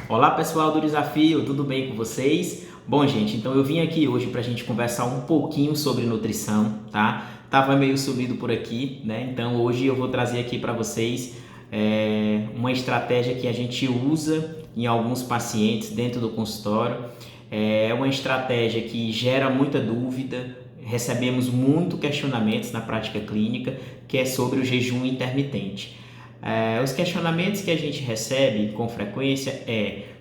Olá pessoal do Desafio, tudo bem com vocês? Bom gente, então eu vim aqui hoje para a gente conversar um pouquinho sobre nutrição, tá? Tava meio sumido por aqui, né? Então hoje eu vou trazer aqui para vocês uma estratégia que a gente usa em alguns pacientes dentro do consultório. É uma estratégia que gera muita dúvida, recebemos muito questionamentos na prática clínica, que é sobre o jejum intermitente. Os questionamentos que a gente recebe com frequência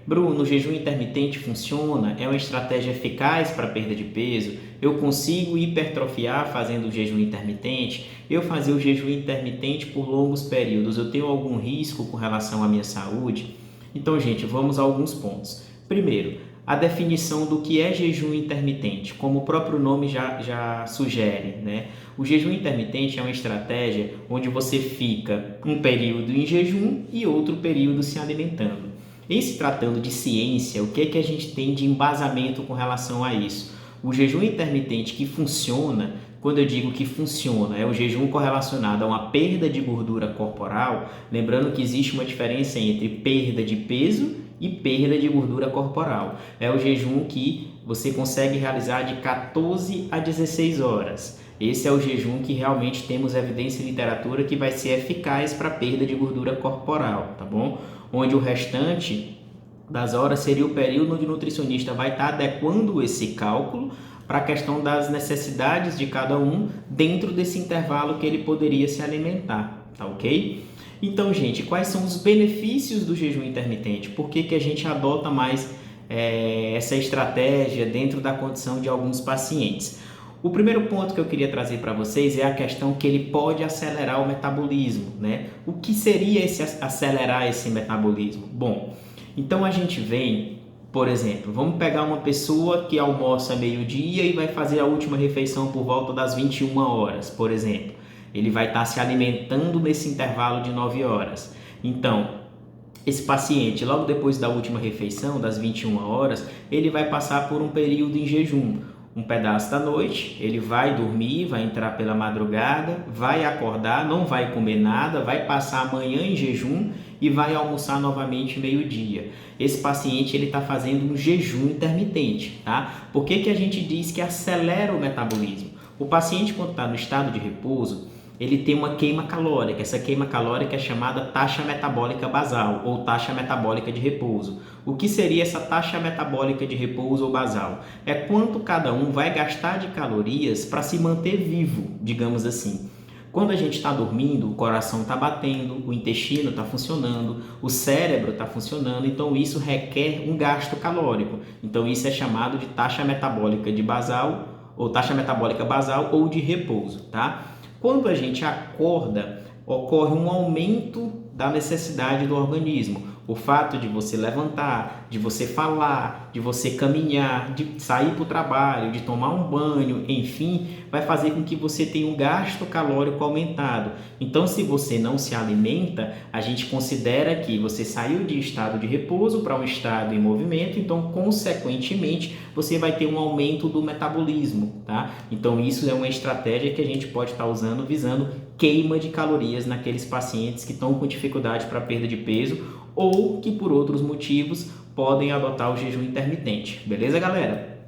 Bruno, o jejum intermitente funciona? É uma estratégia eficaz para perda de peso? Eu consigo hipertrofiar fazendo o jejum intermitente? Eu fazer o jejum intermitente por longos períodos, eu tenho algum risco com relação à minha saúde? Então, gente, vamos a alguns pontos. Primeiro, a definição do que é jejum intermitente, como o próprio nome já sugere, né? O jejum intermitente é uma estratégia onde você fica um período em jejum e outro período se alimentando. Em se tratando de ciência, o que é que a gente tem de embasamento com relação a isso? O jejum intermitente que funciona, quando eu digo que funciona, é o jejum correlacionado a uma perda de gordura corporal, lembrando que existe uma diferença entre perda de peso e perda de gordura corporal. É o jejum que você consegue realizar de 14 a 16 horas. Esse é o jejum que realmente temos evidência em literatura que vai ser eficaz para a perda de gordura corporal, tá bom? Onde o restante das horas seria o período onde o nutricionista vai estar adequando esse cálculo para a questão das necessidades de cada um dentro desse intervalo que ele poderia se alimentar, tá ok? Então, gente, quais são os benefícios do jejum intermitente? Por que a gente adota mais essa estratégia dentro da condição de alguns pacientes? O primeiro ponto que eu queria trazer para vocês é a questão que ele pode acelerar o metabolismo, né? O que seria acelerar esse metabolismo? Bom, então a gente vem, por exemplo, vamos pegar uma pessoa que almoça meio-dia e vai fazer a última refeição por volta das 21 horas, por exemplo. Ele vai estar se alimentando nesse intervalo de 9 horas. Então, esse paciente, logo depois da última refeição, das 21 horas, ele vai passar por um período em jejum. Um pedaço da noite, ele vai dormir, vai entrar pela madrugada, vai acordar, não vai comer nada, vai passar a manhã em jejum e vai almoçar novamente meio-dia. Esse paciente ele está fazendo um jejum intermitente, tá? Por que a gente diz que acelera o metabolismo? O paciente, quando está no estado de repouso, ele tem uma queima calórica. Essa queima calórica é chamada taxa metabólica basal ou taxa metabólica de repouso. O que seria essa taxa metabólica de repouso ou basal? É quanto cada um vai gastar de calorias para se manter vivo, digamos assim. Quando a gente está dormindo, o coração está batendo, o intestino está funcionando, o cérebro está funcionando, então isso requer um gasto calórico. Então isso é chamado de taxa metabólica de basal ou taxa metabólica basal ou de repouso, tá? Quando a gente acorda, ocorre um aumento da necessidade do organismo. O fato de você levantar, de você falar, de você caminhar, de sair para o trabalho, de tomar um banho, enfim, vai fazer com que você tenha um gasto calórico aumentado. Então, se você não se alimenta, a gente considera que você saiu de estado de repouso para um estado em movimento, então, consequentemente, você vai ter um aumento do metabolismo, tá? Então, isso é uma estratégia que a gente pode estar usando visando queima de calorias naqueles pacientes que estão com dificuldade para perda de peso ou que por outros motivos podem adotar o jejum intermitente. Beleza, galera?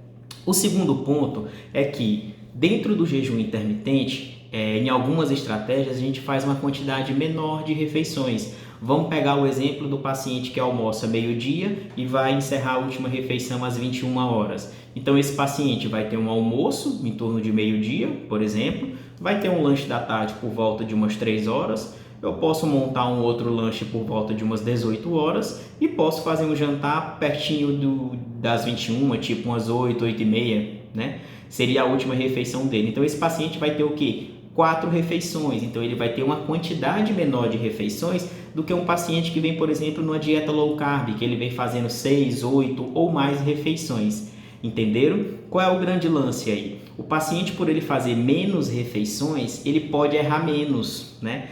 O segundo ponto é que dentro do jejum intermitente, em algumas estratégias a gente faz uma quantidade menor de refeições. Vamos pegar o exemplo do paciente que almoça meio-dia e vai encerrar a última refeição às 21 horas. Então esse paciente vai ter um almoço em torno de meio-dia, por exemplo, vai ter um lanche da tarde por volta de umas 3 horas, eu posso montar um outro lanche por volta de umas 18 horas e posso fazer um jantar pertinho das 21, tipo umas 8, 8 e meia, né? Seria a última refeição dele. Então esse paciente vai ter o quê? 4 refeições. Então ele vai ter uma quantidade menor de refeições do que um paciente que vem, por exemplo, numa dieta low carb, que ele vem fazendo 6, 8 ou mais refeições. Entenderam? Qual é o grande lance aí? O paciente, por ele fazer menos refeições, ele pode errar menos, né?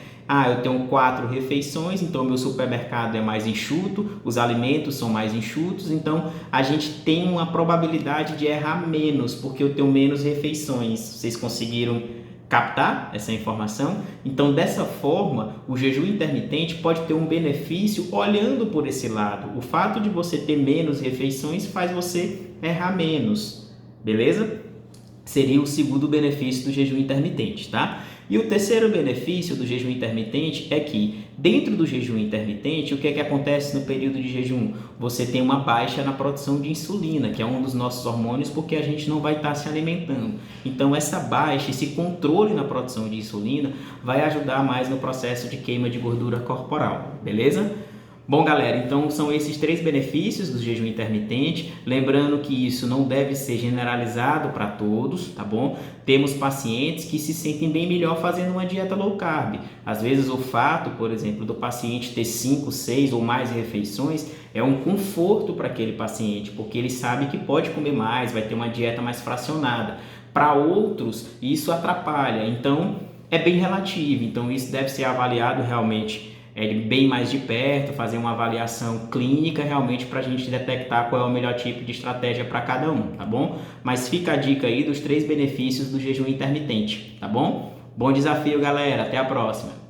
Eu tenho 4 refeições, então meu supermercado é mais enxuto, os alimentos são mais enxutos, então a gente tem uma probabilidade de errar menos, porque eu tenho menos refeições. Vocês conseguiram captar essa informação. Então, dessa forma, o jejum intermitente pode ter um benefício olhando por esse lado. O fato de você ter menos refeições faz você errar menos, beleza? Seria o segundo benefício do jejum intermitente, tá? E o terceiro benefício do jejum intermitente é que, dentro do jejum intermitente, o que é que acontece no período de jejum? Você tem uma baixa na produção de insulina, que é um dos nossos hormônios, porque a gente não vai estar se alimentando. Então, essa baixa, esse controle na produção de insulina, vai ajudar mais no processo de queima de gordura corporal, beleza? Bom, galera, então são esses 3 benefícios do jejum intermitente. Lembrando que isso não deve ser generalizado para todos, tá bom? Temos pacientes que se sentem bem melhor fazendo uma dieta low carb. Às vezes o fato, por exemplo, do paciente ter 5, 6 ou mais refeições é um conforto para aquele paciente, porque ele sabe que pode comer mais, vai ter uma dieta mais fracionada. Para outros, isso atrapalha, então é bem relativo. Então isso deve ser avaliado realmente bem mais de perto, fazer uma avaliação clínica realmente para a gente detectar qual é o melhor tipo de estratégia para cada um, tá bom? Mas fica a dica aí dos 3 benefícios do jejum intermitente, tá bom? Bom desafio, galera, até a próxima!